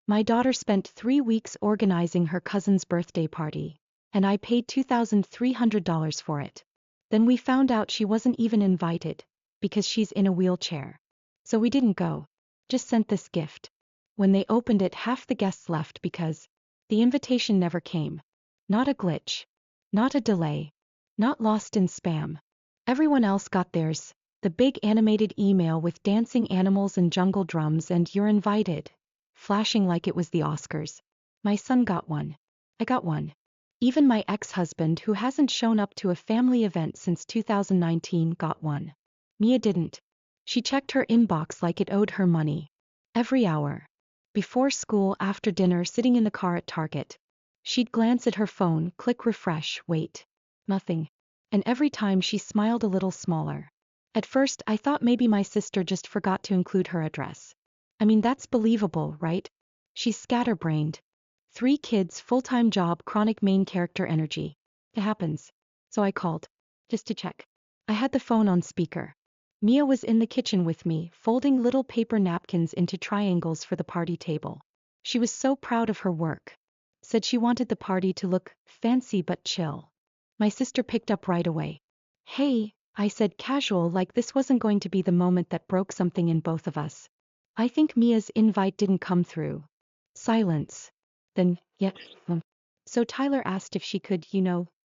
My daughter spent 3 weeks organizing her cousin's birthday party, and I paid $2,300 for it. Then we found out she wasn't even invited, because she's in a wheelchair. So we didn't go. Just sent this gift. When they opened it, half the guests left because the invitation never came. Not a glitch. Not a delay. Not lost in spam. Everyone else got theirs. The big animated email with dancing animals and jungle drums and "You're invited," flashing like it was the Oscars. My son got one. I got one. Even my ex-husband, who hasn't shown up to a family event since 2019, got one. Mia didn't. She checked her inbox like it owed her money. Every hour. Before school, after dinner, sitting in the car at Target. She'd glance at her phone, click refresh, wait. Nothing. And every time she smiled a little smaller. At first, I thought maybe my sister just forgot to include her address. I mean, that's believable, right? She's scatterbrained. 3 kids, full-time job, chronic main character energy. It happens. So I called. Just to check. I had the phone on speaker. Mia was in the kitchen with me, folding little paper napkins into triangles for the party table. She was so proud of her work. Said she wanted the party to look fancy but chill. My sister picked up right away. "Hey," I said, casual, like this wasn't going to be the moment that broke something in both of us. "I think Mia's invite didn't come through." Silence. Then, yeah. So Tyler asked if she could,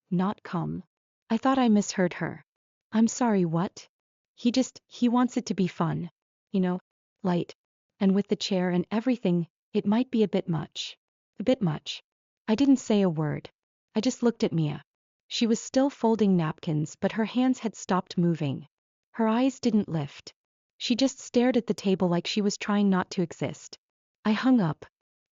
not come. I thought I misheard her. "I'm sorry, what?" He wants it to be fun. Light. And with the chair and everything, it might be a bit much. A bit much. I didn't say a word. I just looked at Mia. She was still folding napkins, but her hands had stopped moving. Her eyes didn't lift. She just stared at the table like she was trying not to exist. I hung up.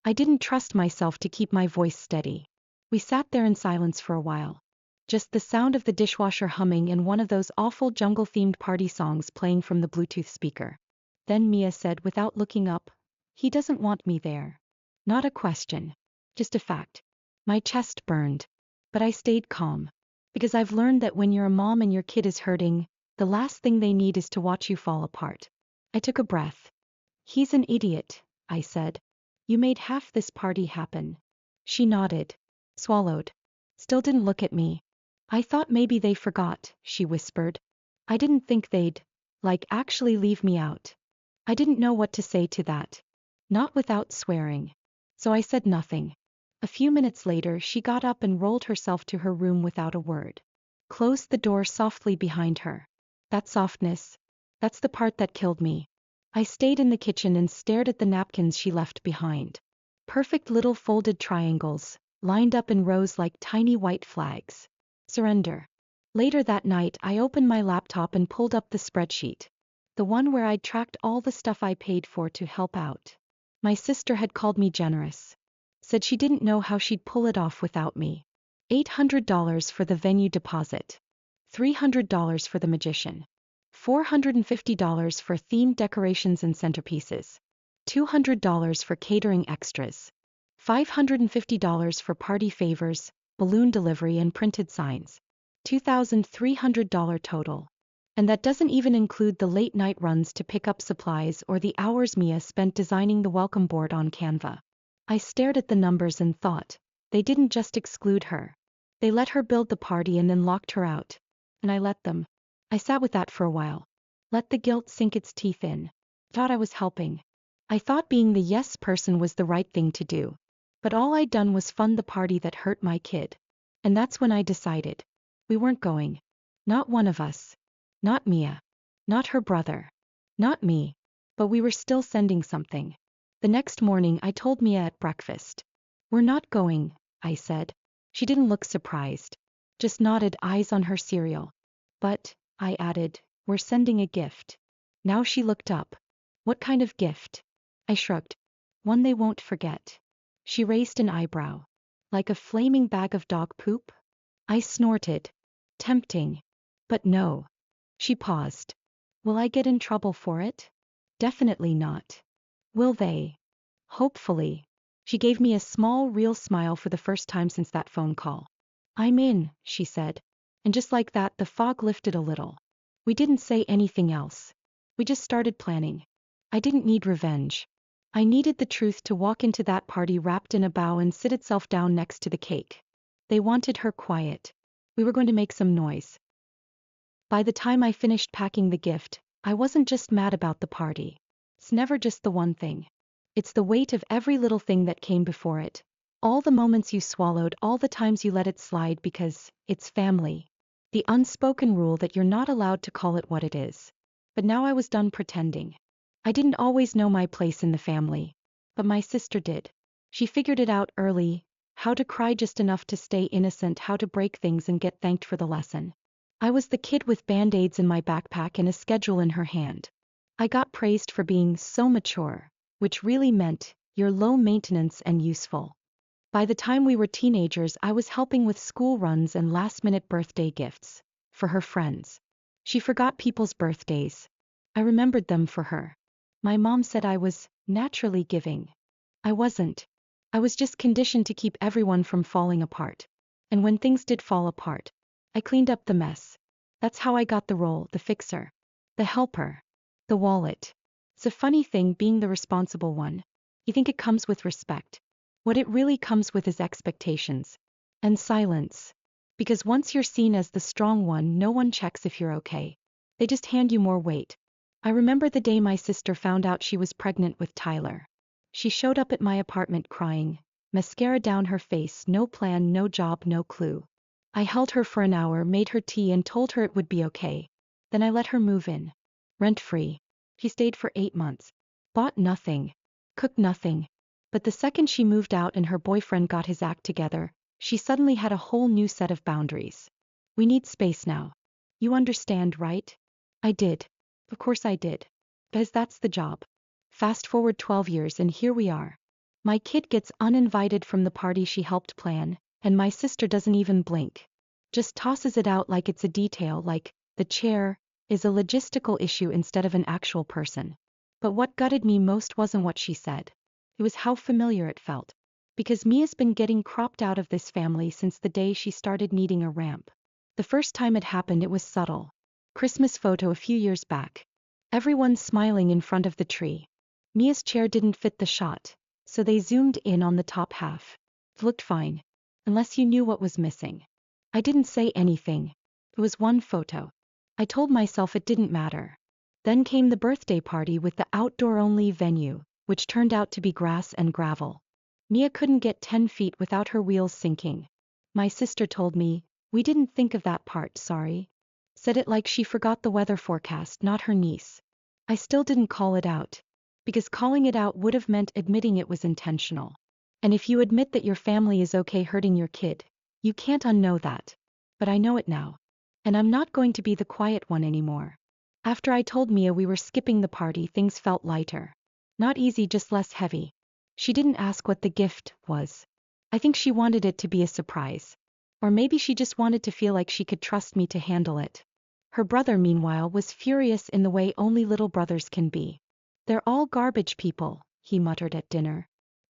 I didn't trust myself to keep my voice steady. We sat there in silence for a while. Just the sound of the dishwasher humming and one of those awful jungle-themed party songs playing from the Bluetooth speaker. Then Mia said without looking up, "He doesn't want me there." Not a question. Just a fact. My chest burned. But I stayed calm. Because I've learned that when you're a mom and your kid is hurting, the last thing they need is to watch you fall apart. I took a breath. "He's an idiot," I said. "You made half this party happen." She nodded. Swallowed. Still didn't look at me. "I thought maybe they forgot," she whispered. "I didn't think they'd, actually leave me out." I didn't know what to say to that. Not without swearing. So I said nothing. A few minutes later, she got up and rolled herself to her room without a word. Closed the door softly behind her. That softness. That's the part that killed me. I stayed in the kitchen and stared at the napkins she left behind. Perfect little folded triangles, lined up in rows like tiny white flags. Surrender. Later that night, I opened my laptop and pulled up the spreadsheet. The one where I'd tracked all the stuff I paid for to help out. My sister had called me generous. Said she didn't know how she'd pull it off without me. $800 for the venue deposit. $300 for the magician. $450 for themed decorations and centerpieces. $200 for catering extras. $550 for party favors, balloon delivery and printed signs. $2,300 total. And that doesn't even include the late night runs to pick up supplies or the hours Mia spent designing the welcome board on Canva. I stared at the numbers and thought, they didn't just exclude her. They let her build the party and then locked her out. And I let them. I sat with that for a while. Let the guilt sink its teeth in. Thought I was helping. I thought being the yes person was the right thing to do. But all I'd done was fund the party that hurt my kid. And that's when I decided. We weren't going. Not one of us. Not Mia. Not her brother. Not me. But we were still sending something. The next morning I told Mia at breakfast. "We're not going," I said. She didn't look surprised. Just nodded, eyes on her cereal. "But," I added, "we're sending a gift." Now she looked up. "What kind of gift?" I shrugged. "One they won't forget." She raised an eyebrow. "Like a flaming bag of dog poop?" I snorted. Tempting. But no. She paused. "Will I get in trouble for it?" "Definitely not." "Will they?" "Hopefully." She gave me a small, real smile for the first time since that phone call. "I'm in," she said. And just like that, the fog lifted a little. We didn't say anything else. We just started planning. I didn't need revenge. I needed the truth to walk into that party wrapped in a bow and sit itself down next to the cake. They wanted her quiet. We were going to make some noise. By the time I finished packing the gift, I wasn't just mad about the party. It's never just the one thing. It's the weight of every little thing that came before it. All the moments you swallowed, all the times you let it slide because it's family. The unspoken rule that you're not allowed to call it what it is. But now I was done pretending. I didn't always know my place in the family. But my sister did. She figured it out early, how to cry just enough to stay innocent, how to break things and get thanked for the lesson. I was the kid with band-aids in my backpack and a schedule in her hand. I got praised for being so mature, which really meant you're low maintenance and useful. By the time we were teenagers, I was helping with school runs and last-minute birthday gifts for her friends. She forgot people's birthdays. I remembered them for her. My mom said I was naturally giving. I wasn't. I was just conditioned to keep everyone from falling apart. And when things did fall apart, I cleaned up the mess. That's how I got the role, the fixer, the helper, the wallet. It's a funny thing being the responsible one. You think it comes with respect. What it really comes with is expectations. And silence. Because once you're seen as the strong one, no one checks if you're okay. They just hand you more weight. I remember the day my sister found out she was pregnant with Tyler. She showed up at my apartment crying, mascara down her face, no plan, no job, no clue. I held her for an hour, made her tea and told her it would be okay. Then I let her move in. Rent-free. She stayed for 8 months. Bought nothing. Cooked nothing. But the second she moved out and her boyfriend got his act together, she suddenly had a whole new set of boundaries. We need space now. You understand, right? I did. Of course I did. Because that's the job. Fast forward 12 years and here we are. My kid gets uninvited from the party she helped plan, and my sister doesn't even blink. Just tosses it out like it's a detail, like the chair is a logistical issue instead of an actual person. But what gutted me most wasn't what she said. It was how familiar it felt. Because Mia's been getting cropped out of this family since the day she started needing a ramp. The first time it happened it was subtle. Christmas photo a few years back. Everyone smiling in front of the tree. Mia's chair didn't fit the shot, so they zoomed in on the top half. It looked fine. Unless you knew what was missing. I didn't say anything. It was one photo. I told myself it didn't matter. Then came the birthday party with the outdoor-only venue, which turned out to be grass and gravel. Mia couldn't get 10 feet without her wheels sinking. My sister told me, "We didn't think of that part, sorry." Said it like she forgot the weather forecast, not her niece. I still didn't call it out. Because calling it out would have meant admitting it was intentional. And if you admit that your family is okay hurting your kid, you can't unknow that. But I know it now. And I'm not going to be the quiet one anymore. After I told Mia we were skipping the party, things felt lighter. Not easy, just less heavy. She didn't ask what the gift was. I think she wanted it to be a surprise. Or maybe she just wanted to feel like she could trust me to handle it. Her brother, meanwhile, was furious in the way only little brothers can be. "They're all garbage people," he muttered at dinner.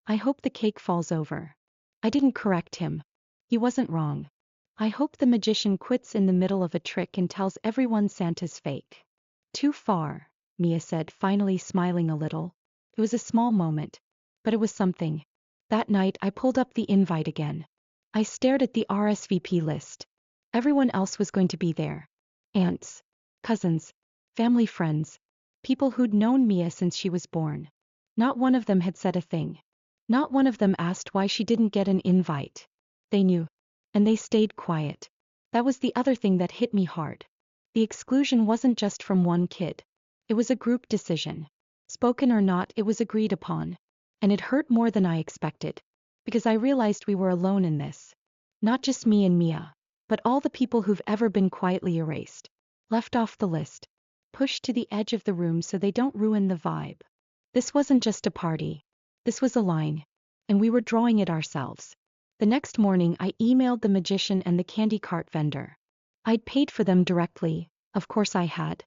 "I hope the cake falls over." I didn't correct him. He wasn't wrong. I hope the magician quits in the middle of a trick and tells everyone Santa's fake. "Too far," Mia said, finally smiling a little. It was a small moment. But it was something. That night I pulled up the invite again. I stared at the RSVP list. Everyone else was going to be there. Aunts, cousins, family friends. People who'd known Mia since she was born. Not one of them had said a thing. Not one of them asked why she didn't get an invite. They knew. And they stayed quiet. That was the other thing that hit me hard. The exclusion wasn't just from one kid. It was a group decision. Spoken or not, it was agreed upon. And it hurt more than I expected. Because I realized we were alone in this. Not just me and Mia. But all the people who've ever been quietly erased. Left off the list. Pushed to the edge of the room so they don't ruin the vibe. This wasn't just a party. This was a line. And we were drawing it ourselves. The next morning I emailed the magician and the candy cart vendor. I'd paid for them directly, of course I had.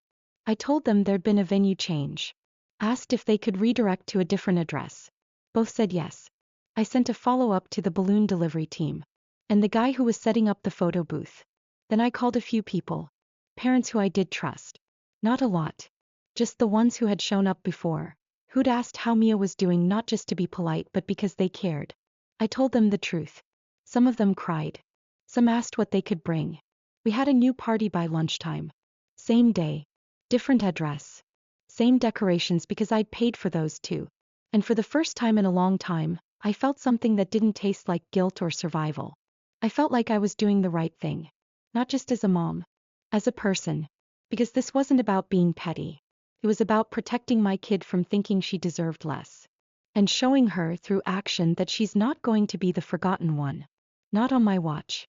I told them there'd been a venue change. Asked if they could redirect to a different address. Both said yes. I sent a follow-up to the balloon delivery team. And the guy who was setting up the photo booth. Then I called a few people. Parents who I did trust. Not a lot. Just the ones who had shown up before. who'd asked how Mia was doing not just to be polite but because they cared. I told them the truth. Some of them cried. Some asked what they could bring. We had a new party by lunchtime. Same day. Different address. Same decorations because I'd paid for those too. And for the first time in a long time, I felt something that didn't taste like guilt or survival. I felt like I was doing the right thing. Not just as a mom. As a person. Because this wasn't about being petty. It was about protecting my kid from thinking she deserved less. And showing her through action that she's not going to be the forgotten one. Not on my watch.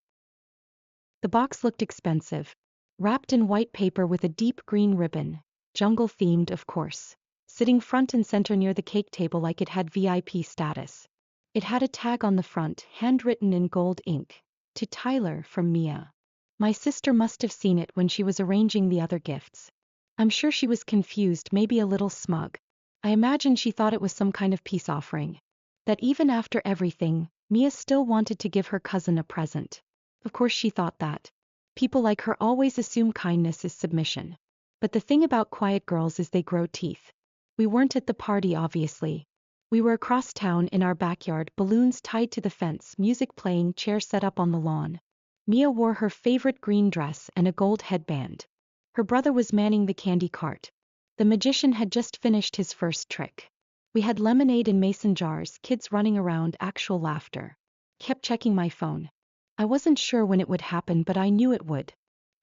The box looked expensive. Wrapped in white paper with a deep green ribbon. Jungle themed, of course. Sitting front and center near the cake table like it had VIP status. It had a tag on the front, handwritten in gold ink. To Tyler from Mia. My sister must have seen it when she was arranging the other gifts. I'm sure she was confused, maybe a little smug. I imagine she thought it was some kind of peace offering. That even after everything, Mia still wanted to give her cousin a present. Of course she thought that. People like her always assume kindness is submission. But the thing about quiet girls is they grow teeth. We weren't at the party, obviously. We were across town in our backyard, balloons tied to the fence, music playing, chairs set up on the lawn. Mia wore her favorite green dress and a gold headband. Her brother was manning the candy cart. The magician had just finished his first trick. We had lemonade in mason jars, kids running around, actual laughter. Kept checking my phone. I wasn't sure when it would happen, but I knew it would.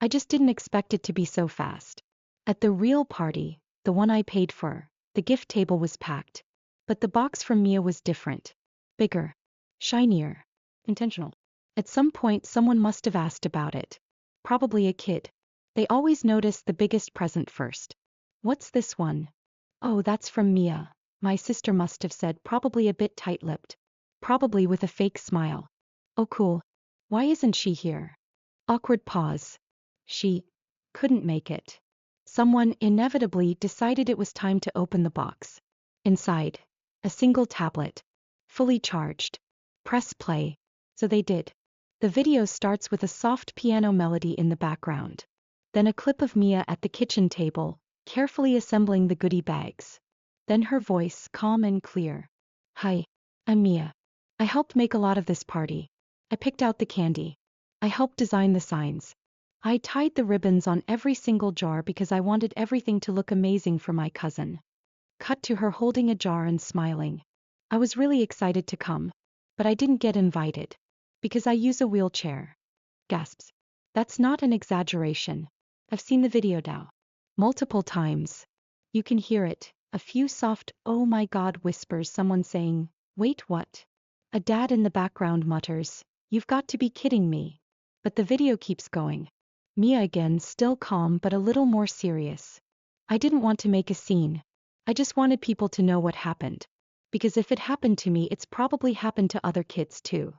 I just didn't expect it to be so fast. At the real party, the one I paid for, the gift table was packed. But the box from Mia was different. Bigger. Shinier. Intentional. At some point someone must have asked about it. Probably a kid. They always notice the biggest present first. What's this one? Oh, that's from Mia, my sister must have said, probably a bit tight-lipped. Probably with a fake smile. Oh cool. Why isn't she here? Awkward pause. She couldn't make it. Someone inevitably decided it was time to open the box. Inside, a single tablet. Fully charged. Press play. So they did. The video starts with a soft piano melody in the background. Then a clip of Mia at the kitchen table, carefully assembling the goodie bags. Then her voice, calm and clear. Hi, I'm Mia. I helped make a lot of this party. I picked out the candy. I helped design the signs. I tied the ribbons on every single jar because I wanted everything to look amazing for my cousin. Cut to her holding a jar and smiling. I was really excited to come. But I didn't get invited. Because I use a wheelchair. Gasps. That's not an exaggeration. I've seen the video now. Multiple times. You can hear it. A few soft, oh my god whispers, someone saying, wait what? A dad in the background mutters, you've got to be kidding me. But the video keeps going. Mia again, still calm but a little more serious. I didn't want to make a scene. I just wanted people to know what happened. Because if it happened to me, it's probably happened to other kids too.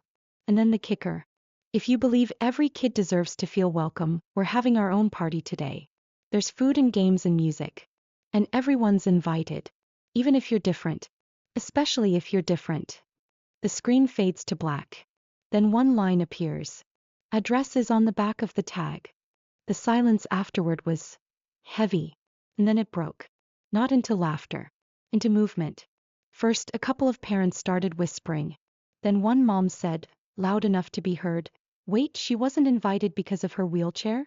And then the kicker. If you believe every kid deserves to feel welcome, we're having our own party today. There's food and games and music. And everyone's invited. Even if you're different. Especially if you're different. The screen fades to black. Then one line appears. Address is on the back of the tag. The silence afterward was heavy. And then it broke. Not into laughter. Into movement. First, a couple of parents started whispering. Then one mom said, loud enough to be heard, wait, she wasn't invited because of her wheelchair?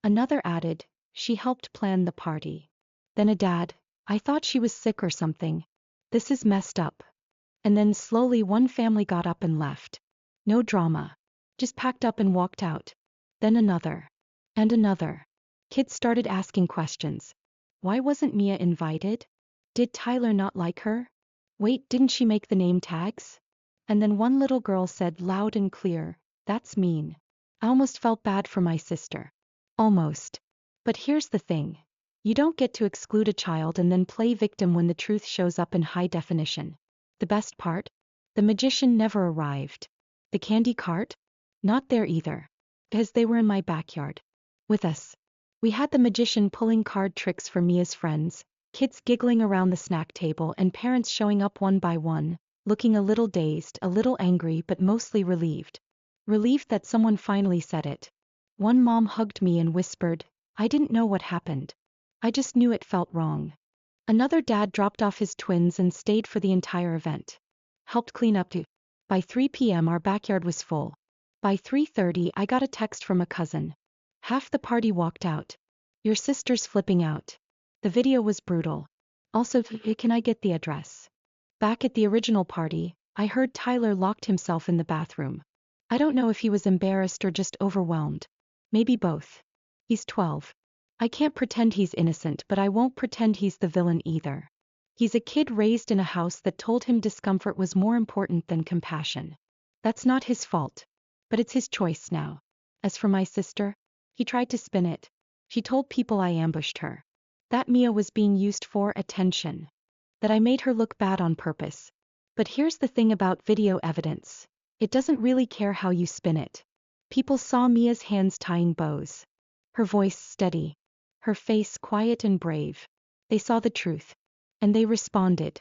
Another added, she helped plan the party. Then a dad, I thought she was sick or something. This is messed up. And then slowly one family got up and left. No drama. Just packed up and walked out. Then another. And another. Kids started asking questions. Why wasn't Mia invited? Did Tyler not like her? Wait, didn't she make the name tags? And then one little girl said loud and clear, that's mean. I almost felt bad for my sister. Almost. But here's the thing. You don't get to exclude a child and then play victim when the truth shows up in high definition. The best part? The magician never arrived. The candy cart? Not there either. Because they were in my backyard. With us. We had the magician pulling card tricks for Mia's friends, kids giggling around the snack table and parents showing up one by one, looking a little dazed, a little angry but mostly relieved. Relieved that someone finally said it. One mom hugged me and whispered, I didn't know what happened. I just knew it felt wrong. Another dad dropped off his twins and stayed for the entire event. Helped clean up too. By 3 p.m. our backyard was full. By 3:30 I got a text from a cousin. Half the party walked out. Your sister's flipping out. The video was brutal. Also, can I get the address? Back at the original party, I heard Tyler locked himself in the bathroom. I don't know if he was embarrassed or just overwhelmed. Maybe both. He's 12. I can't pretend he's innocent, but I won't pretend he's the villain either. He's a kid raised in a house that told him discomfort was more important than compassion. That's not his fault. But it's his choice now. As for my sister, he tried to spin it. She told people I ambushed her. That Mia was being used for attention. That I made her look bad on purpose. But here's the thing about video evidence. It doesn't really care how you spin it. People saw Mia's hands tying bows. Her voice steady. Her face quiet and brave. They saw the truth. And they responded.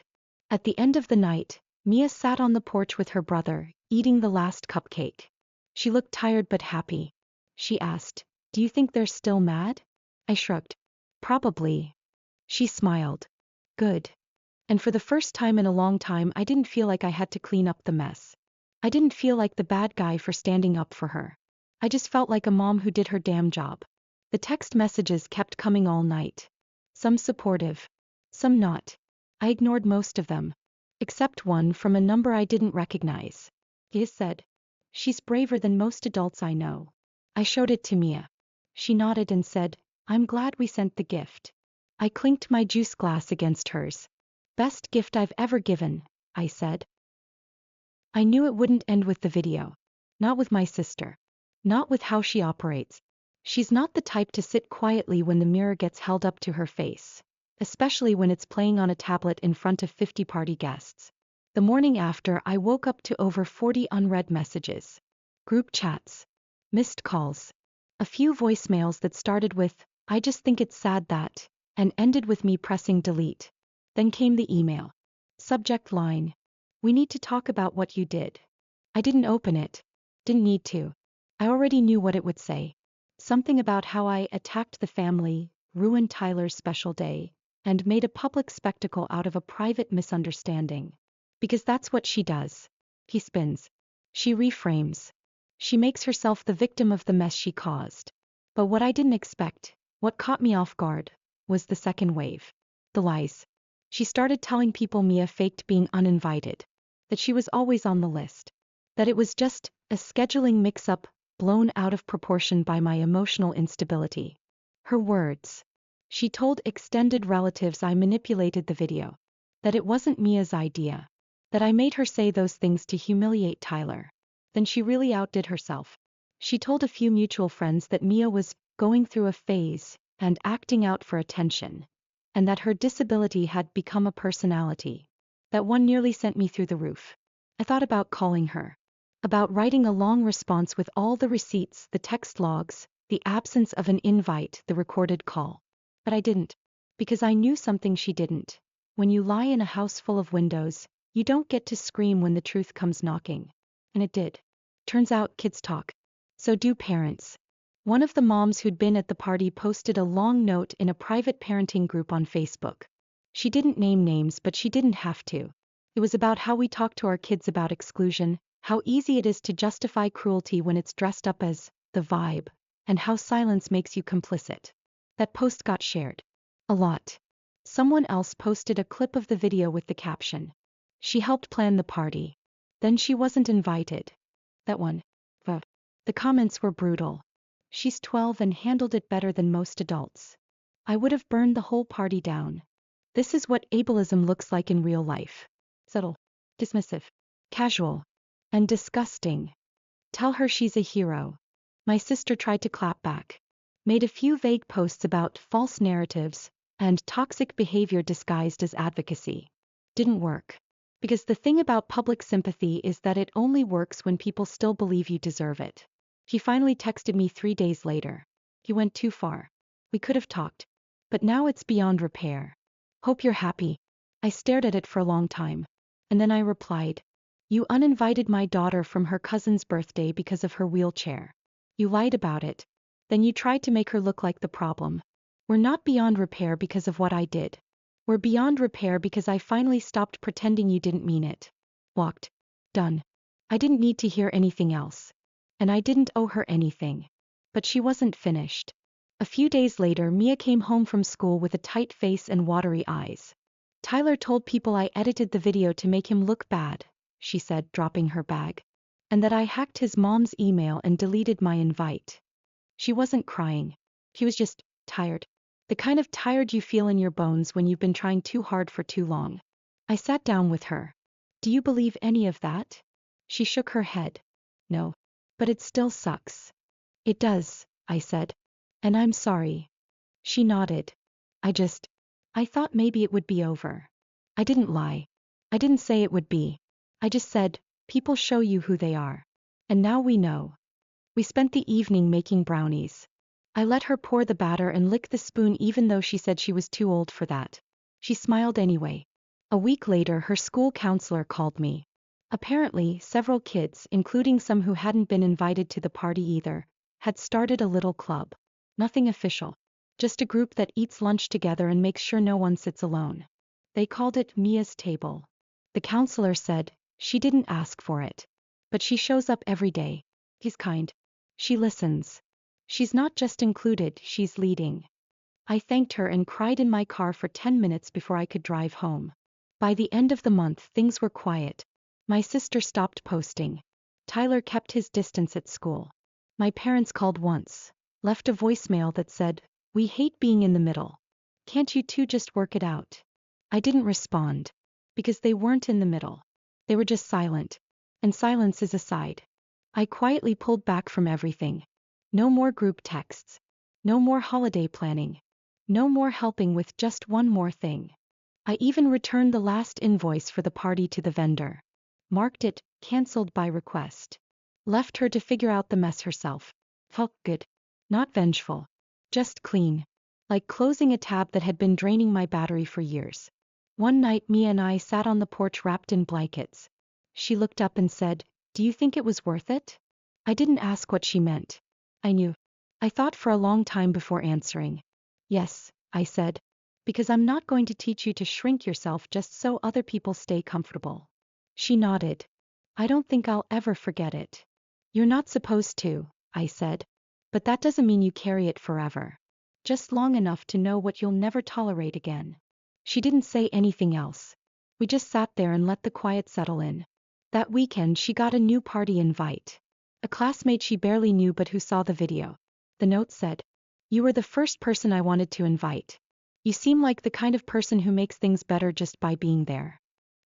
At the end of the night, Mia sat on the porch with her brother, eating the last cupcake. She looked tired but happy. She asked, "Do you think they're still mad?" I shrugged. "Probably." She smiled. "Good." And for the first time in a long time I didn't feel like I had to clean up the mess. I didn't feel like the bad guy for standing up for her. I just felt like a mom who did her damn job. The text messages kept coming all night. Some supportive. Some not. I ignored most of them. Except one from a number I didn't recognize. He said, "She's braver than most adults I know." I showed it to Mia. She nodded and said, "I'm glad we sent the gift." I clinked my juice glass against hers. "Best gift I've ever given," I said. I knew it wouldn't end with the video. Not with my sister. Not with how she operates. She's not the type to sit quietly when the mirror gets held up to her face. Especially when it's playing on a tablet in front of 50 party guests. The morning after, I woke up to over 40 unread messages. Group chats. Missed calls. A few voicemails that started with, "I just think it's sad that," and ended with me pressing delete. Then came the email. Subject line. "We need to talk about what you did." I didn't open it. Didn't need to. I already knew what it would say. Something about how I attacked the family, ruined Tyler's special day, and made a public spectacle out of a private misunderstanding. Because that's what she does. He spins. She reframes. She makes herself the victim of the mess she caused. But what I didn't expect, what caught me off guard, was the second wave. The lies. She started telling people Mia faked being uninvited. That she was always on the list. That it was just a scheduling mix-up, blown out of proportion by my emotional instability. Her words. She told extended relatives I manipulated the video. That it wasn't Mia's idea. That I made her say those things to humiliate Tyler. Then she really outdid herself. She told a few mutual friends that Mia was going through a phase and acting out for attention. And that her disability had become a personality. That one nearly sent me through the roof. I thought about calling her. About writing a long response with all the receipts, the text logs, the absence of an invite, the recorded call. But I didn't. Because I knew something she didn't. When you lie in a house full of windows, you don't get to scream when the truth comes knocking. And it did. Turns out kids talk. So do parents. One of the moms who'd been at the party posted a long note in a private parenting group on Facebook. She didn't name names, but she didn't have to. It was about how we talk to our kids about exclusion, how easy it is to justify cruelty when it's dressed up as the vibe, and how silence makes you complicit. That post got shared. A lot. Someone else posted a clip of the video with the caption. She helped plan the party. Then she wasn't invited. That one. The comments were brutal. She's 12 and handled it better than most adults. I would have burned the whole party down. This is what ableism looks like in real life. Subtle. Dismissive. Casual. And disgusting. Tell her she's a hero. My sister tried to clap back. Made a few vague posts about false narratives and toxic behavior disguised as advocacy. Didn't work. Because the thing about public sympathy is that it only works when people still believe you deserve it. He finally texted me 3 days later. He went too far. We could have talked. But now it's beyond repair. Hope you're happy. I stared at it for a long time. And then I replied. You uninvited my daughter from her cousin's birthday because of her wheelchair. You lied about it. Then you tried to make her look like the problem. We're not beyond repair because of what I did. We're beyond repair because I finally stopped pretending you didn't mean it. Walked. Done. I didn't need to hear anything else. And I didn't owe her anything. But she wasn't finished. A few days later, Mia came home from school with a tight face and watery eyes. Tyler told people I edited the video to make him look bad, she said, dropping her bag. And that I hacked his mom's email and deleted my invite. She wasn't crying. She was just tired. The kind of tired you feel in your bones when you've been trying too hard for too long. I sat down with her. Do you believe any of that? She shook her head. No. But it still sucks. It does, I said. And I'm sorry. She nodded. I thought maybe it would be over. I didn't lie. I didn't say it would be. I just said, people show you who they are. And now we know. We spent the evening making brownies. I let her pour the batter and lick the spoon even though she said she was too old for that. She smiled anyway. A week later, her school counselor called me. Apparently, several kids, including some who hadn't been invited to the party either, had started a little club. Nothing official. Just a group that eats lunch together and makes sure no one sits alone. They called it Mia's Table. The counselor said, she didn't ask for it. But she shows up every day. He's kind. She listens. She's not just included, she's leading. I thanked her and cried in my car for 10 minutes before I could drive home. By the end of the month, things were quiet. My sister stopped posting. Tyler kept his distance at school. My parents called once, left a voicemail that said, we hate being in the middle. Can't you two just work it out? I didn't respond. Because they weren't in the middle. They were just silent. And silence is a sigh. I quietly pulled back from everything. No more group texts. No more holiday planning. No more helping with just one more thing. I even returned the last invoice for the party to the vendor. Marked it, cancelled by request. Left her to figure out the mess herself. Felt good. Not vengeful. Just clean. Like closing a tab that had been draining my battery for years. One night Mia and I sat on the porch wrapped in blankets. She looked up and said, do you think it was worth it? I didn't ask what she meant. I knew. I thought for a long time before answering. Yes, I said. Because I'm not going to teach you to shrink yourself just so other people stay comfortable. She nodded. I don't think I'll ever forget it. You're not supposed to, I said. But that doesn't mean you carry it forever. Just long enough to know what you'll never tolerate again. She didn't say anything else. We just sat there and let the quiet settle in. That weekend she got a new party invite. A classmate she barely knew but who saw the video. The note said, you were the first person I wanted to invite. You seem like the kind of person who makes things better just by being there.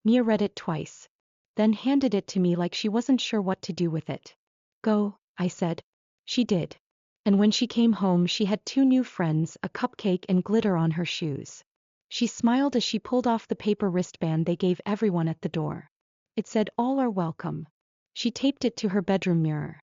Mia read it twice. Then handed it to me like she wasn't sure what to do with it. Go, I said. She did. And when she came home she had 2 new friends, a cupcake and glitter on her shoes. She smiled as she pulled off the paper wristband they gave everyone at the door. It said all are welcome. She taped it to her bedroom mirror.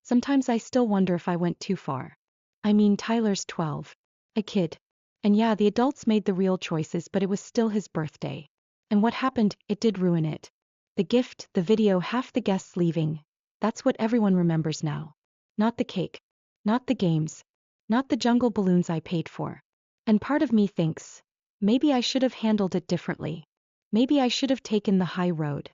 Sometimes I still wonder if I went too far. I mean, Tyler's 12. A kid. And yeah, the adults made the real choices, but it was still his birthday. And what happened, it did ruin it. The gift, the video, half the guests leaving. That's what everyone remembers now. Not the cake. Not the games. Not the jungle balloons I paid for. And part of me thinks, maybe I should have handled it differently. Maybe I should have taken the high road.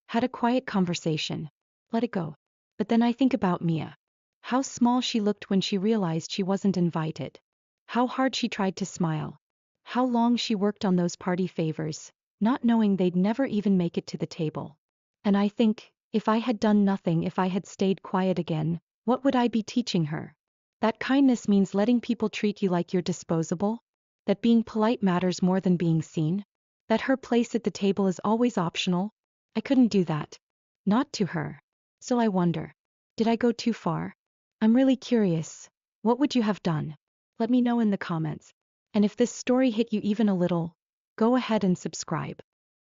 Had a quiet conversation. Let it go. But then I think about Mia. How small she looked when she realized she wasn't invited. How hard she tried to smile. How long she worked on those party favors, not knowing they'd never even make it to the table. And I think, if I had done nothing, if I had stayed quiet again, what would I be teaching her? That kindness means letting people treat you like you're disposable? That being polite matters more than being seen? That her place at the table is always optional? I couldn't do that. Not to her. So I wonder, did I go too far? I'm really curious. What would you have done? Let me know in the comments. And if this story hit you even a little, go ahead and subscribe.